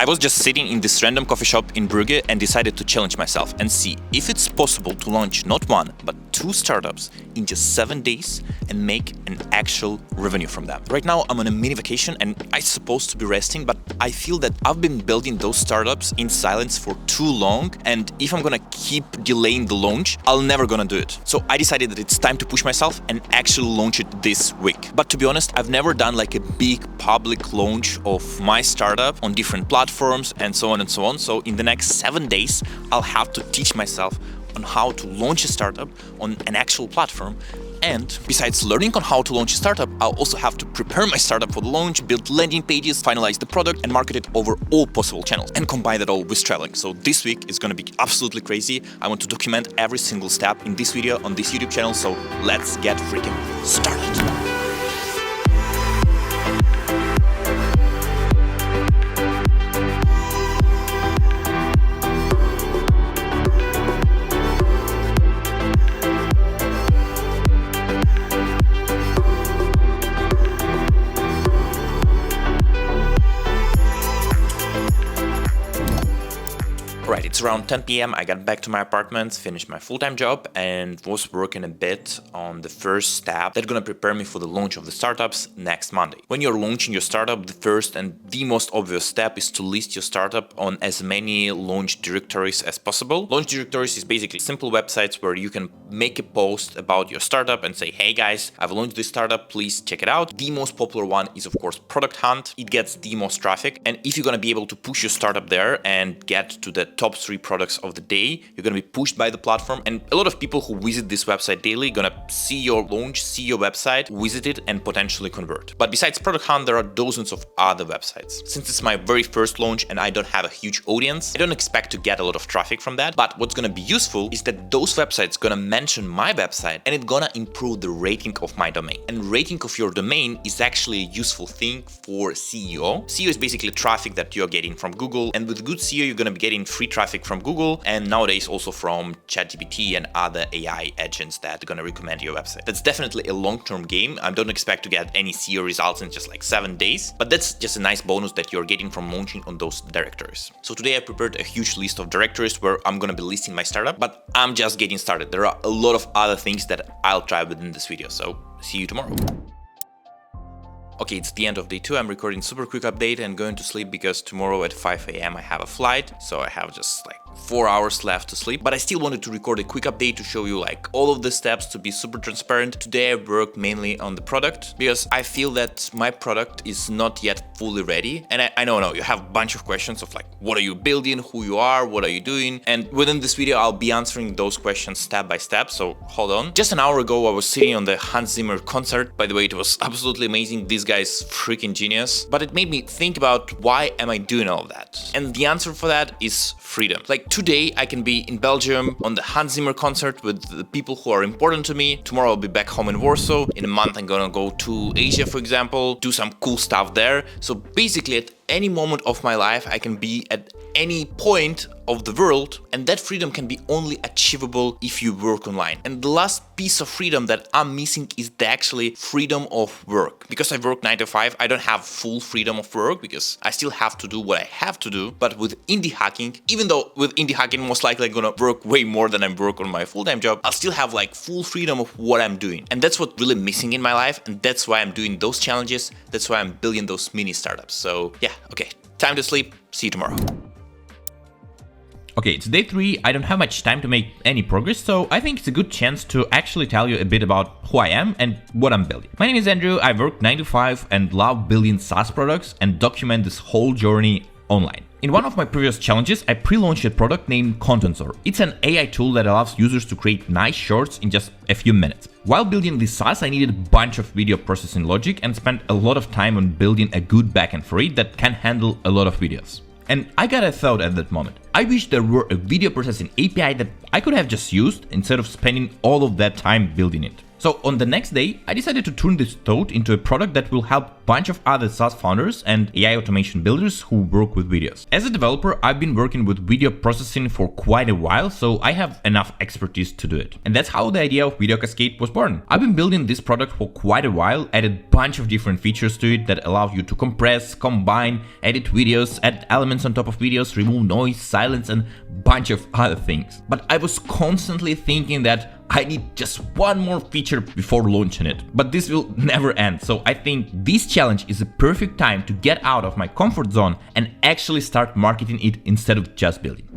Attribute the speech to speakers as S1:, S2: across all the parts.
S1: I was just sitting in this random coffee shop in Brugge and decided to challenge myself and see if it's possible to launch not one, but 2 startups in just 7 days and make an actual revenue from them. Right now, I'm on a mini vacation and I'm supposed to be resting, but I feel that I've been building those startups in silence for too long, and if I'm gonna keep delaying the launch, I'll never gonna do it. So I decided that it's time to push myself and actually launch it this week. But to be honest, I've never done like a big public launch of my startup on different platforms and so on and so on. So in the next 7 days, I'll have to teach myself on how to launch a startup on an actual platform. And besides learning on how to launch a startup, I'll also have to prepare my startup for the launch, build landing pages, finalize the product, and market it over all possible channels, and combine that all with traveling. So this week is gonna be absolutely crazy. I want to document every single step in this video on this YouTube channel, so let's get freaking started. Right, it's around 10 p.m. I got back to my apartment, finished my full-time job, and was working a bit on the first step that's gonna prepare me for the launch of the startups next Monday. When you're launching your startup, the first and the most obvious step is to list your startup on as many launch directories as possible. Launch directories is basically simple websites where you can make a post about your startup and say, hey guys, I've launched this startup, please check it out. The most popular one is of course Product Hunt. It gets the most traffic, and if you're gonna be able to push your startup there and get to the top 3 products of the day, you're gonna be pushed by the platform, and a lot of people who visit this website daily gonna see your launch, see your website, visit it, and potentially convert. But besides Product Hunt, there are dozens of other websites. Since it's my very first launch and I don't have a huge audience, I don't expect to get a lot of traffic from that. But what's gonna be useful is that those websites gonna mention my website, and it's gonna improve the rating of my domain. And rating of your domain is actually a useful thing for SEO. SEO is basically traffic that you're getting from Google, and with good SEO, you're gonna be getting free traffic from Google, and nowadays also from ChatGPT and other AI agents that are gonna recommend your website. That's definitely a long-term game. I don't expect to get any SEO results in just like 7 days, but that's just a nice bonus that you're getting from launching on those directories. So today I prepared a huge list of directories where I'm gonna be listing my startup, but I'm just getting started. There are a lot of other things that I'll try within this video, so see you tomorrow. Okay, it's the end of day 2. I'm recording super quick update and going to sleep because tomorrow at 5 a.m. I have a flight, so I have just like 4 hours left to sleep. But I still wanted to record a quick update to show you like all of the steps, to be super transparent. Today I worked mainly on the product because I feel that my product is not yet fully ready. And I know you have a bunch of questions of like, what are you building, who you are, what are you doing? And within this video, I'll be answering those questions step by step, so hold on. Just an hour ago, I was sitting on the Hans Zimmer concert. By the way, it was absolutely amazing. This guy's freaking genius. But it made me think about why am I doing all of that? And the answer for that is freedom. Like today, I can be in Belgium on the Hans Zimmer concert with the people who are important to me. Tomorrow I'll be back home in Warsaw. In a month, I'm gonna go to Asia, for example, do some cool stuff there. So basically at any moment of my life, I can be at any point of the world, and that freedom can be only achievable if you work online. And the last piece of freedom that I'm missing is the actually freedom of work. Because I work 9 to 5, I don't have full freedom of work because I still have to do what I have to do. But with indie hacking, even though with indie hacking most likely I'm gonna work way more than I work on my full-time job, I'll still have like full freedom of what I'm doing. And that's what's really missing in my life, and that's why I'm doing those challenges. That's why I'm building those mini startups. So yeah, okay, time to sleep. See you tomorrow.
S2: Okay, it's day 3, I don't have much time to make any progress, so I think it's a good chance to actually tell you a bit about who I am and what I'm building. My name is Andrew, I work 9 to 5 and love building SaaS products and document this whole journey online. In one of my previous challenges, I pre-launched a product named Contensor. It's an AI tool that allows users to create nice shorts in just a few minutes. While building this SaaS, I needed a bunch of video processing logic and spent a lot of time on building a good backend for it that can handle a lot of videos. And I got a thought at that moment. I wish there were a video processing API that I could have just used instead of spending all of that time building it. So on the next day, I decided to turn this thought into a product that will help a bunch of other SaaS founders and AI automation builders who work with videos. As a developer, I've been working with video processing for quite a while, so I have enough expertise to do it. And that's how the idea of Video Cascade was born. I've been building this product for quite a while, added a bunch of different features to it that allow you to compress, combine, edit videos, add elements on top of videos, remove noise, silence, and a bunch of other things. But I was constantly thinking that I need just one more feature before launching it. But this will never end, so I think this challenge is a perfect time to get out of my comfort zone and actually start marketing it instead of just building.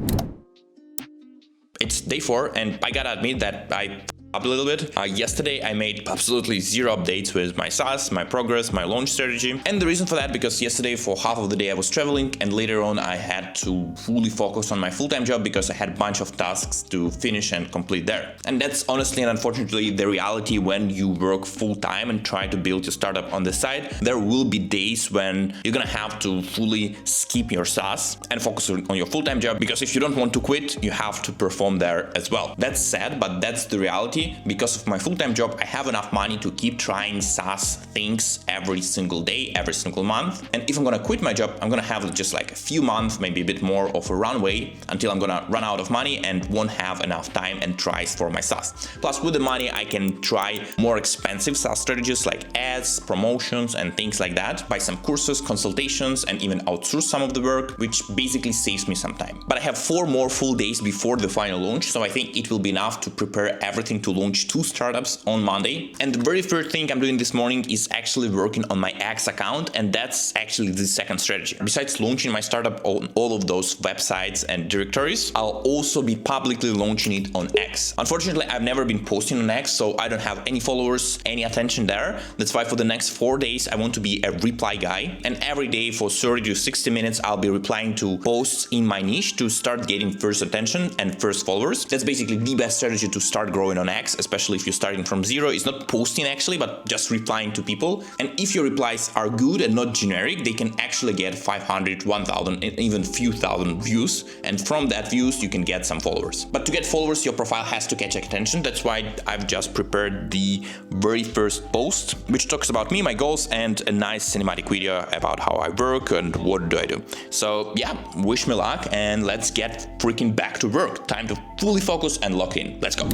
S1: It's day 4, and I gotta admit that I up a little bit. Yesterday I made absolutely zero updates with my SaaS, my progress, my launch strategy. And the reason for that, because yesterday for half of the day I was traveling, and later on I had to fully focus on my full-time job because I had a bunch of tasks to finish and complete there. And that's honestly and unfortunately the reality when you work full-time and try to build your startup on the side. There will be days when you're gonna have to fully skip your SaaS and focus on your full-time job, because if you don't want to quit, you have to perform there as well. That's sad, but that's the reality. Because of my full-time job, I have enough money to keep trying SaaS things every single day, every single month. And if I'm gonna quit my job, I'm gonna have just like a few months, maybe a bit more of a runway until I'm gonna run out of money and won't have enough time and tries for my SaaS. Plus, with the money, I can try more expensive SaaS strategies like ads, promotions, and things like that, buy some courses, consultations, and even outsource some of the work, which basically saves me some time. But I have 4 more full days before the final launch, so I think it will be enough to prepare everything to launch 2 startups on Monday. And the very first thing I'm doing this morning is actually working on my X account, and that's actually the second strategy. Besides launching my startup on all of those websites and directories, I'll also be publicly launching it on X. Unfortunately, I've never been posting on X, so I don't have any followers, any attention there. That's why for the next 4 days, I want to be a reply guy. And every day for 30 to 60 minutes, I'll be replying to posts in my niche to start getting first attention and first followers. That's basically the best strategy to start growing on X, especially if you're starting from zero. It's not posting actually, but just replying to people. And if your replies are good and not generic, they can actually get 500, 1,000, and even few thousand views. And from that views, you can get some followers. But to get followers, your profile has to catch attention. That's why I've just prepared the very first post, which talks about me, my goals, and a nice cinematic video about how I work and what do I do. So yeah, wish me luck, and let's get freaking back to work. Time to fully focus and lock in. Let's go.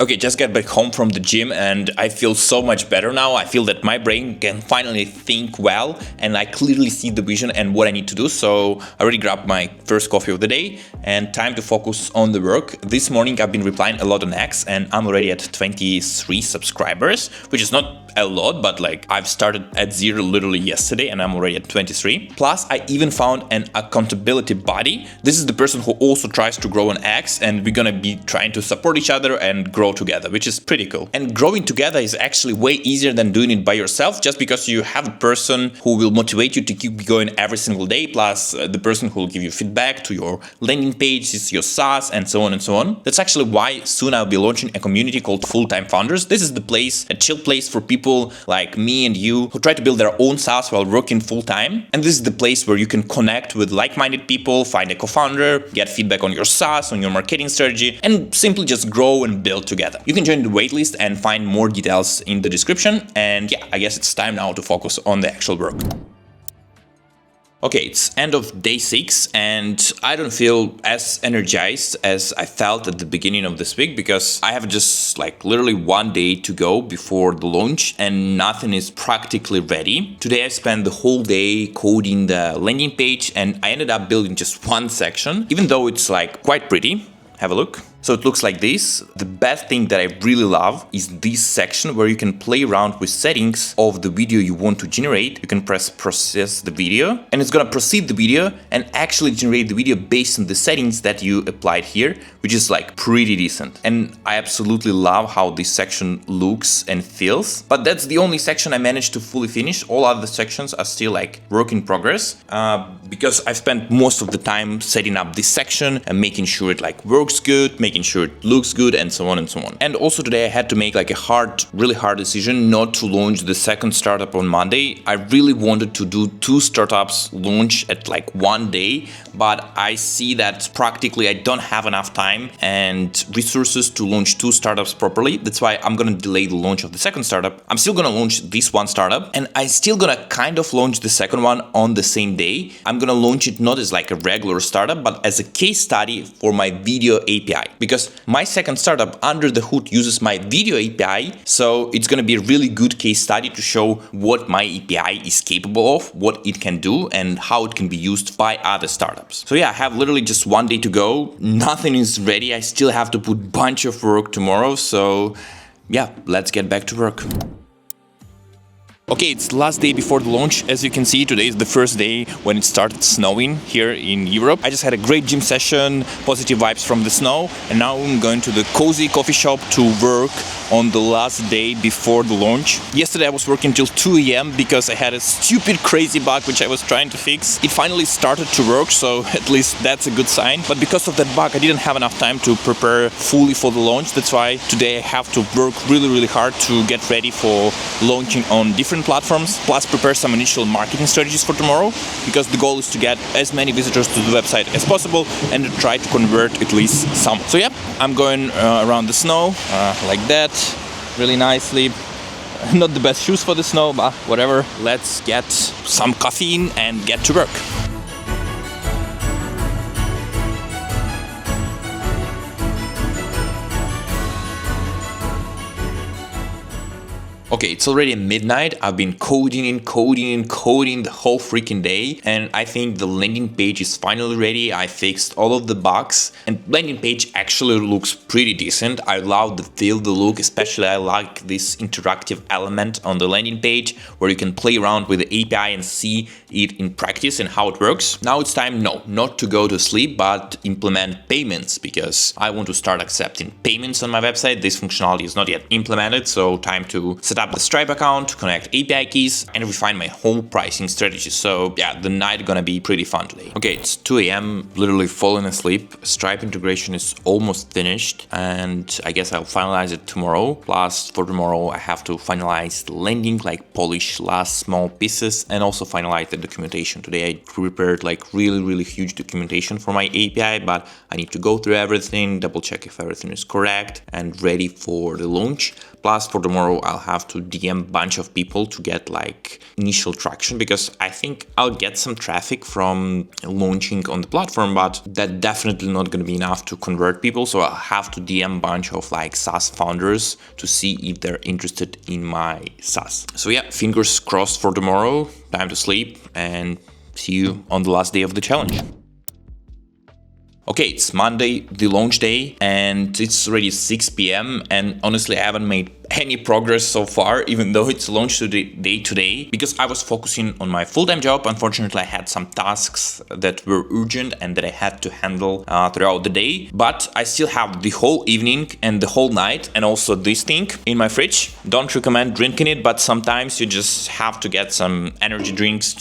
S1: Okay, just got back home from the gym and I feel so much better now. I feel that my brain can finally think well and I clearly see the vision and what I need to do. So I already grabbed my first coffee of the day and time to focus on the work. This morning I've been replying a lot on X and I'm already at 23 subscribers, which is not a lot, but like I've started at 0 literally yesterday and I'm already at 23. Plus, I even found an accountability buddy. This is the person who also tries to grow on X, and we're gonna be trying to support each other and grow together, which is pretty cool. And growing together is actually way easier than doing it by yourself, just because you have a person who will motivate you to keep going every single day, plus the person who will give you feedback to your landing page, your SaaS, and so on and so on. That's actually why soon I'll be launching a community called Full-Time Founders. This is the place, a chill place for people like me and you who try to build their own SaaS while working full-time. And this is the place where you can connect with like-minded people, find a co-founder, get feedback on your SaaS, on your marketing strategy, and simply just grow and build together. You can join the waitlist and find more details in the description. And yeah, I guess it's time now to focus on the actual work. Okay, it's end of day 6 and I don't feel as energized as I felt at the beginning of this week, because I have just like literally 1 day to go before the launch and nothing is practically ready. Today I spent the whole day coding the landing page and I ended up building just one section, even though it's like quite pretty. Have a look. So it looks like this. The best thing that I really love is this section where you can play around with settings of the video you want to generate. You can press process the video and it's gonna proceed the video and actually generate the video based on the settings that you applied here, which is like pretty decent. And I absolutely love how this section looks and feels. But that's the only section I managed to fully finish. All other sections are still like work in progress, because I've spent most of the time setting up this section and making sure it like works good, making making sure it looks good, and so on and so on. And also today I had to make like a really hard decision not to launch the second startup on Monday. I really wanted to do 2 startups launch at like one day, but I see that practically I don't have enough time and resources to launch 2 startups properly. That's why I'm gonna delay the launch of the second startup. I'm still gonna launch this one startup, and I'm still gonna kind of launch the second one on the same day. I'm gonna launch it not as like a regular startup, but as a case study for my video API, because my second startup under the hood uses my video API. So it's gonna be a really good case study to show what my API is capable of, what it can do, and how it can be used by other startups. So yeah, I have literally just one day to go. Nothing is ready. I still have to put a bunch of work tomorrow. So yeah, let's get back to work. Okay, it's the last day before the launch. As you can see, today is the first day when it started snowing here in Europe. I just had a great gym session, positive vibes from the snow, and now I'm going to the cozy coffee shop to work on the last day before the launch. Yesterday I was working till 2 a.m. because I had a stupid crazy bug which I was trying to fix. It finally started to work, so at least that's a good sign. But because of that bug, I didn't have enough time to prepare fully for the launch. That's why today I have to work really hard to get ready for launching on different platforms, plus prepare some initial marketing strategies for tomorrow, because the goal is to get as many visitors to the website as possible and to try to convert at least some. So yeah, I'm going around the snow like that, really nicely. Not the best shoes for the snow, but whatever. Let's get some caffeine and get to work. Okay, it's already midnight. I've been coding the whole freaking day, and I think the landing page is finally ready. I fixed all of the bugs, and landing page actually looks pretty decent. I love the feel, the look, especially I like this interactive element on the landing page where you can play around with the API and see it in practice and how it works. Now it's time, not to go to sleep, but implement payments, because I want to start accepting payments on my website. This functionality is not yet implemented, so time to set up the Stripe account, connect API keys, and refine my whole pricing strategy. So yeah, the night gonna be pretty fun today. Okay, it's 2 a.m., literally falling asleep. Stripe integration is almost finished, and I guess I'll finalize it tomorrow. Plus, for tomorrow, I have to finalize the landing, like polish last small pieces, and also finalize the documentation. Today I prepared like really huge documentation for my API, but I need to go through everything, double check if everything is correct and ready for the launch. Plus, for tomorrow, I'll have to DM a bunch of people to get like initial traction, because I think I'll get some traffic from launching on the platform, but that definitely not going to be enough to convert people. So I'll have to DM a bunch of like SaaS founders to see if they're interested in my SaaS. So yeah, fingers crossed for tomorrow. Time to sleep and see you on the last day of the challenge. Okay, it's Monday, the launch day, and it's already 6 p.m. and honestly, I haven't made any progress so far, even though it's launched day today, because I was focusing on my full-time job. Unfortunately, I had some tasks that were urgent and that I had to handle throughout the day, but I still have the whole evening and the whole night and also this thing in my fridge. Don't recommend drinking it, but sometimes you just have to get some energy drinks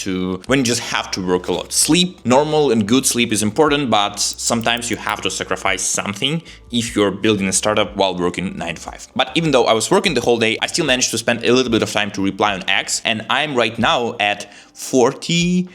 S1: when you just have to work a lot. Sleep, normal and good sleep is important, but sometimes you have to sacrifice something if you're building a startup while working 9 to 5. But even though I was working the whole day, I still managed to spend a little bit of time to reply on X, and I'm right now at 49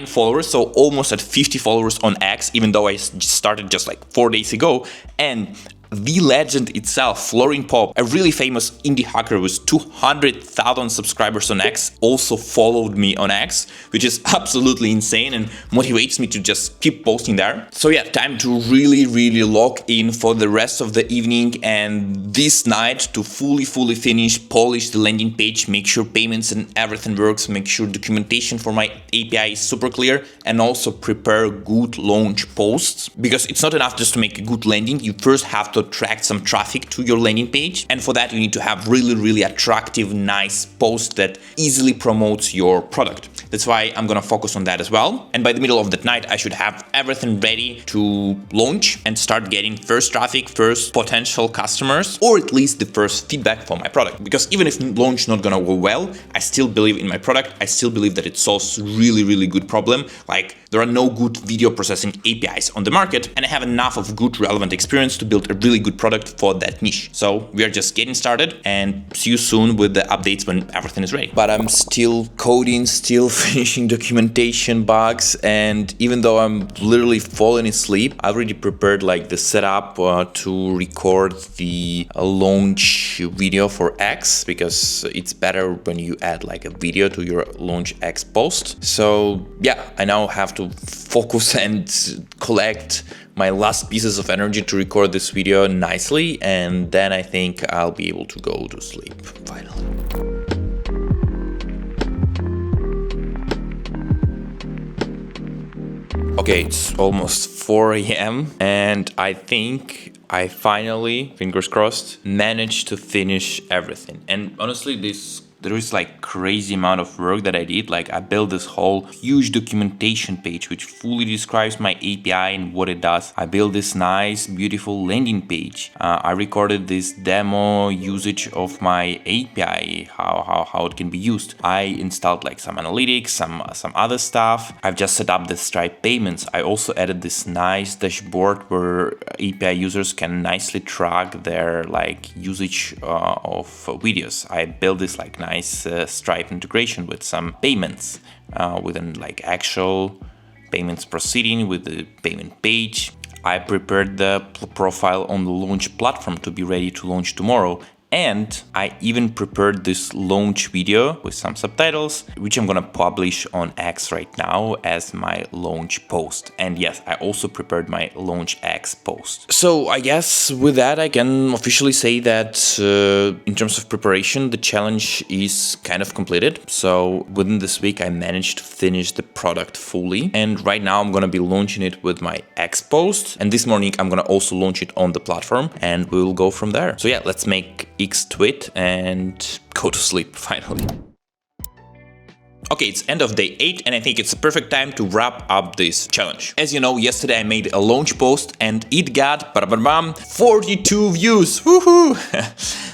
S1: followers, so almost at 50 followers on X, even though I started just like 4 days ago. And the legend itself, Florin Pop, a really famous indie hacker with 200,000 subscribers on X, also followed me on X, which is absolutely insane and motivates me to just keep posting there. So yeah, time to really lock in for the rest of the evening and this night to fully finish, polish the landing page, make sure payments and everything works, make sure documentation for my API is super clear, and also prepare good launch posts, because it's not enough just to make a good landing. You first have to attract some traffic to your landing page, and for that you need to have really attractive, nice post that easily promotes your product. That's why I'm gonna focus on that as well. And by the middle of that night, I should have everything ready to launch and start getting first traffic, first potential customers, or at least the first feedback for my product. Because even if launch not gonna go well, I still believe in my product. I still believe that it solves really, really good problem. Like there are no good video processing APIs on the market, and I have enough of good relevant experience to build a really good product for that niche. So we are just getting started, and see you soon with the updates when everything is ready. But I'm still coding, still finishing documentation bugs, and even though I'm literally falling asleep, I already prepared like the setup to record the launch video for X, because it's better when you add like a video to your launch X post. So yeah, I now have to focus and collect my last pieces of energy to record this video nicely, and then I think I'll be able to go to sleep finally. Okay, it's almost 4 a.m. and I think I finally, fingers crossed, managed to finish everything. And honestly, there is like crazy amount of work that I did. Like I built this whole huge documentation page which fully describes my API and what it does. I built this nice, beautiful landing page. I recorded this demo usage of my API, how it can be used. I installed like some analytics, some other stuff. I've just set up the Stripe payments. I also added this nice dashboard where API users can nicely track their like usage of videos. I built this like nice Stripe integration with some payments, with an like actual payments proceeding with the payment page. I prepared the profile on the launch platform to be ready to launch tomorrow. And I even prepared this launch video with some subtitles, which I'm gonna publish on X right now as my launch post. And yes, I also prepared my launch X post. So I guess with that, I can officially say that in terms of preparation, the challenge is kind of completed. So within this week, I managed to finish the product fully. And right now I'm gonna be launching it with my X post. And this morning, I'm gonna also launch it on the platform, and we will go from there. So yeah, let's make X tweet and go to sleep finally. Okay, it's end of day 8 and I think it's a perfect time to wrap up this challenge. As you know, yesterday I made a launch post and it got 42 views. Woohoo!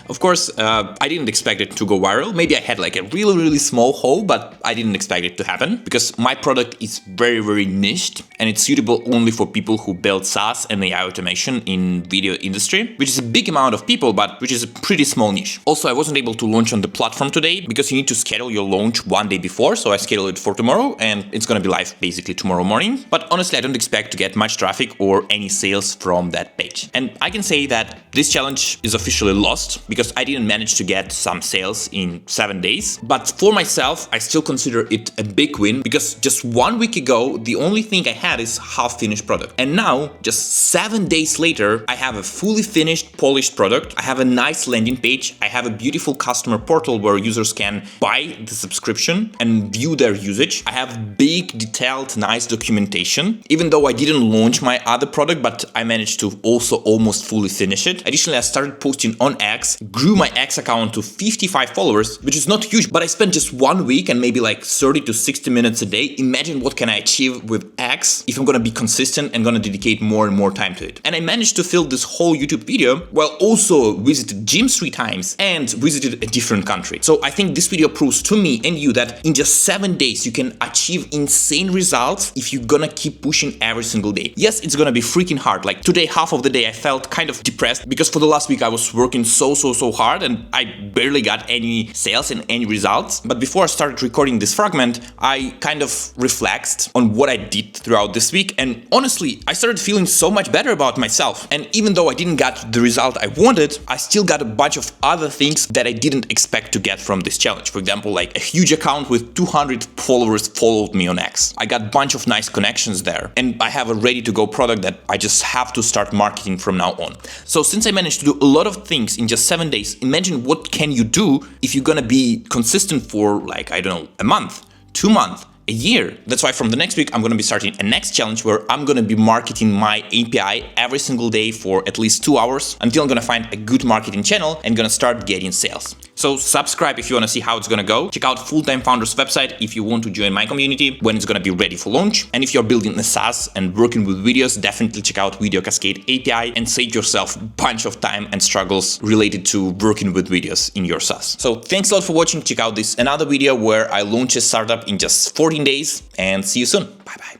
S1: Of course, I didn't expect it to go viral. Maybe I had like a really small hole, but I didn't expect it to happen because my product is very niched and it's suitable only for people who build SaaS and AI automation in video industry, which is a big amount of people, but which is a pretty small niche. Also, I wasn't able to launch on the platform today because you need to schedule your launch one day before. So I scheduled it for tomorrow and it's gonna be live basically tomorrow morning. But honestly, I don't expect to get much traffic or any sales from that page. And I can say that this challenge is officially lost because I didn't manage to get some sales in 7 days. But for myself, I still consider it a big win because just 1 week ago, the only thing I had is half finished product. And now, just 7 days later, I have a fully finished, polished product. I have a nice landing page. I have a beautiful customer portal where users can buy the subscription and view their usage. I have big, detailed, nice documentation. Even though I didn't launch my other product, but I managed to also almost fully finish it. Additionally, I started posting on X, grew my X account to 55 followers, which is not huge, but I spent just 1 week and maybe like 30 to 60 minutes a day. Imagine what can I achieve with X if I'm gonna be consistent and gonna dedicate more and more time to it. And I managed to fill this whole YouTube video while also visited gyms 3 times and visited a different country. So I think this video proves to me and you that in just 7 days you can achieve insane results if you're gonna keep pushing every single day. Yes, it's gonna be freaking hard. Like today, half of the day I felt kind of depressed because for the last week I was working so hard and I barely got any sales and any results. But before I started recording this fragment, I kind of reflected on what I did throughout this week, and honestly, I started feeling so much better about myself. And even though I didn't get the result I wanted, I still got a bunch of other things that I didn't expect to get from this challenge. For example, like a huge account with 200 followers followed me on X. I got a bunch of nice connections there, and I have a ready-to-go product that I just have to start marketing from now on. So since I managed to do a lot of things in just 7 days, imagine what can you do if you're gonna be consistent for like, I don't know, a month, 2 months, a year. That's why from the next week, I'm going to be starting a next challenge where I'm going to be marketing my API every single day for at least 2 hours until I'm going to find a good marketing channel and going to start getting sales. So subscribe if you want to see how it's going to go. Check out Full-Time Founders website if you want to join my community when it's going to be ready for launch. And if you're building a SaaS and working with videos, definitely check out Video Cascade API and save yourself a bunch of time and struggles related to working with videos in your SaaS. So thanks a lot for watching. Check out this another video where I launch a startup in just 14 days and see you soon. Bye bye.